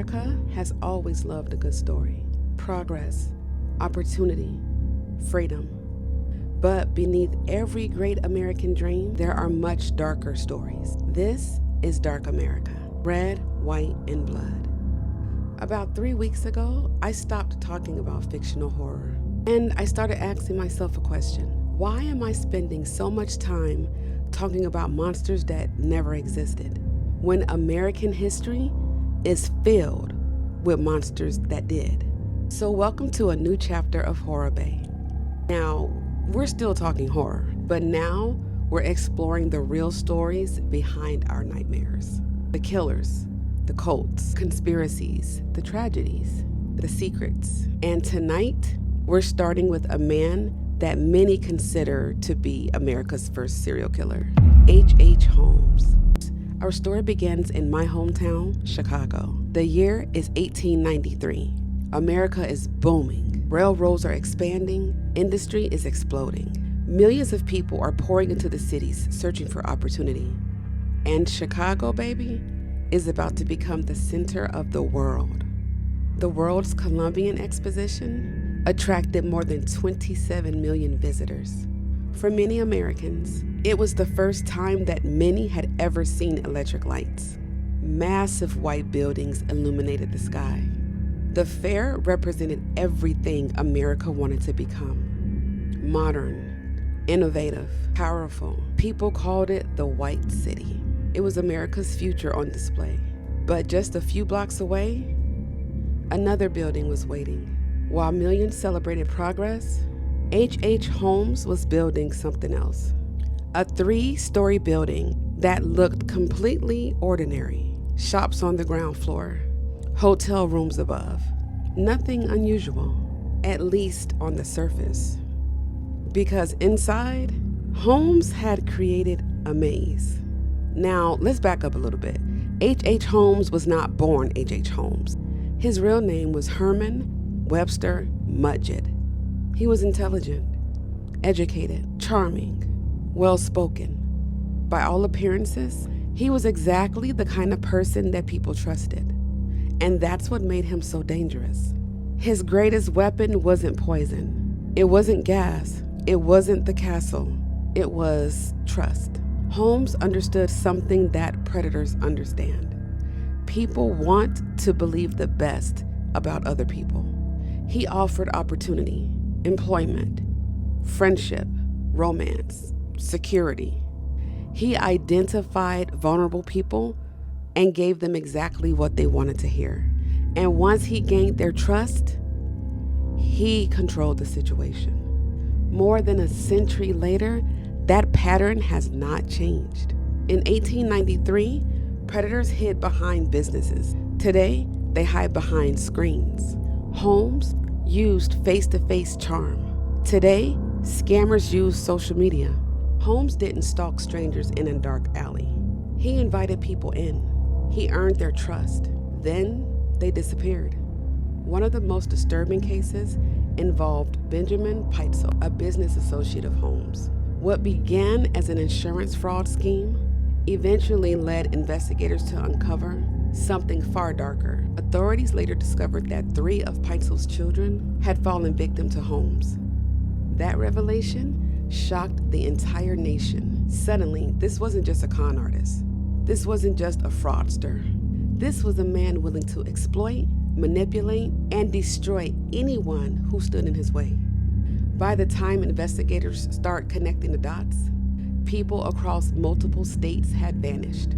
America has always loved a good story, progress, opportunity, freedom. But beneath every great American dream, there are much darker stories. This is Dark America, red, white, and blood. About 3 weeks ago, I stopped talking about fictional horror, and I started asking myself a question. Why am I spending so much time talking about monsters that never existed, when American history is filled with monsters that did? So welcome to a new chapter of Horror Bay. Now, we're still talking horror, but now we're exploring the real stories behind our nightmares. The killers, the cults, conspiracies, the tragedies, the secrets. And tonight, we're starting with a man that many consider to be America's first serial killer, H.H. Holmes. Our story begins in my hometown, Chicago. The year is 1893. America is booming. Railroads are expanding. Industry is exploding. Millions of people are pouring into the cities searching for opportunity. And Chicago, baby, is about to become the center of the world. The world's Columbian Exposition attracted more than 27 million visitors. For many Americans, it was the first time that many had ever seen electric lights. Massive white buildings illuminated the sky. The fair represented everything America wanted to become. Modern, innovative, powerful. People called it the White City. It was America's future on display. But just a few blocks away, another building was waiting. While millions celebrated progress, H.H. Holmes was building something else. A 3-story building that looked completely ordinary. Shops on the ground floor, hotel rooms above. Nothing unusual, at least on the surface. Because inside, Holmes had created a maze. Now, let's back up a little bit. H.H. Holmes was not born H.H. Holmes. His real name was Herman Webster Mudgett. He was intelligent, educated, charming, well-spoken. By all appearances, he was exactly the kind of person that people trusted. And that's what made him so dangerous. His greatest weapon wasn't poison. It wasn't gas. It wasn't the castle. It was trust. Holmes understood something that predators understand. People want to believe the best about other people. He offered opportunity, employment, friendship, romance, security. He identified vulnerable people and gave them exactly what they wanted to hear. And once he gained their trust, he controlled the situation. More than a century later, that pattern has not changed. In 1893, predators hid behind businesses. Today, they hide behind screens. Holmes used face-to-face charm. Today, scammers use social media. Holmes didn't stalk strangers in a dark alley. He invited people in. He earned their trust. Then they disappeared. One of the most disturbing cases involved Benjamin Peitzel, a business associate of Holmes. What began as an insurance fraud scheme eventually led investigators to uncover something far darker. Authorities later discovered that 3 of Peitzel's children had fallen victim to Holmes. That revelation shocked the entire nation. Suddenly, this wasn't just a con artist. This wasn't just a fraudster. This was a man willing to exploit, manipulate, and destroy anyone who stood in his way. By the time investigators start connecting the dots, people across multiple states had vanished.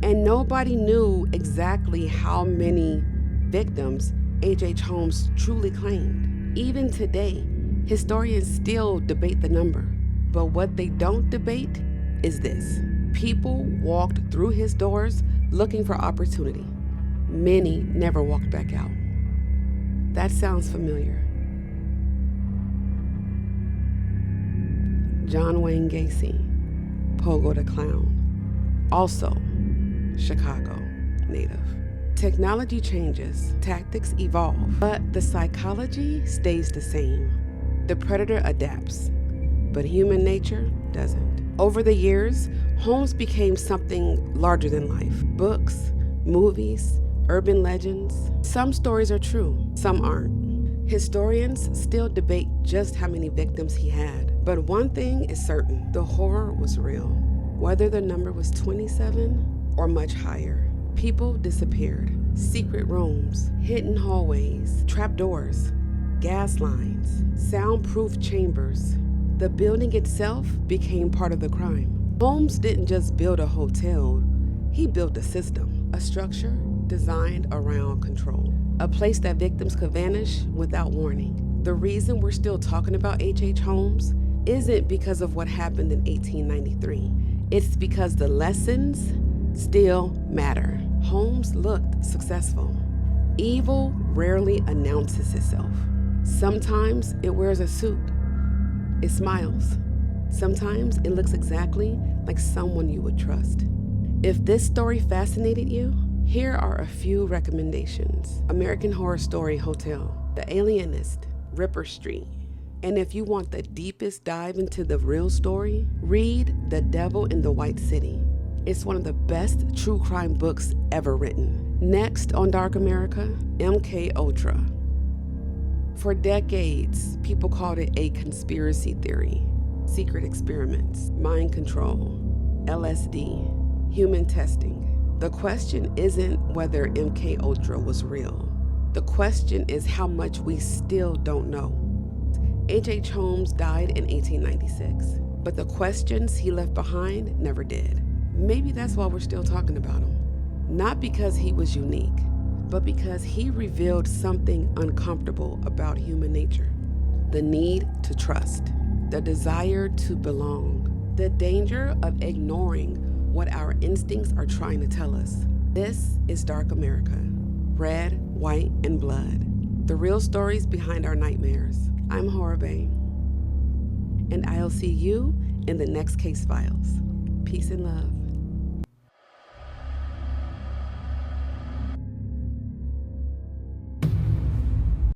And nobody knew exactly how many victims H.H. Holmes truly claimed. Even today, historians still debate the number. But what they don't debate is this. People walked through his doors looking for opportunity. Many never walked back out. That sounds familiar. John Wayne Gacy, Pogo the Clown, also Chicago native. Technology changes, tactics evolve, but the psychology stays the same. The predator adapts, but human nature doesn't. Over the years, Holmes became something larger than life. Books, movies, urban legends. Some stories are true, some aren't. Historians still debate just how many victims he had. But one thing is certain, the horror was real. Whether the number was 27 or much higher, people disappeared. Secret rooms, hidden hallways, trapdoors, gas lines, soundproof chambers. The building itself became part of the crime. Holmes didn't just build a hotel, he built a system, a structure designed around control, a place that victims could vanish without warning. The reason we're still talking about H.H. Holmes isn't because of what happened in 1893. It's because the lessons still matter. Holmes looked successful. Evil rarely announces itself. Sometimes it wears a suit. It smiles. Sometimes it looks exactly like someone you would trust. If this story fascinated you, here are a few recommendations. American Horror Story Hotel, The Alienist, Ripper Street. And if you want the deepest dive into the real story, read The Devil in the White City. It's one of the best true crime books ever written. Next on Dark America, MKULTRA. For decades, people called it a conspiracy theory. Secret experiments, mind control, LSD, human testing. The question isn't whether MKUltra was real. The question is how much we still don't know. H.H. Holmes died in 1896, but the questions he left behind never did. Maybe that's why we're still talking about him. Not because he was unique, but because he revealed something uncomfortable about human nature. The need to trust, the desire to belong, the danger of ignoring what our instincts are trying to tell us. This is Dark America, red, white, and blood. The real stories behind our nightmares. I'm Horabe, and I'll see you in the next case files. Peace and love.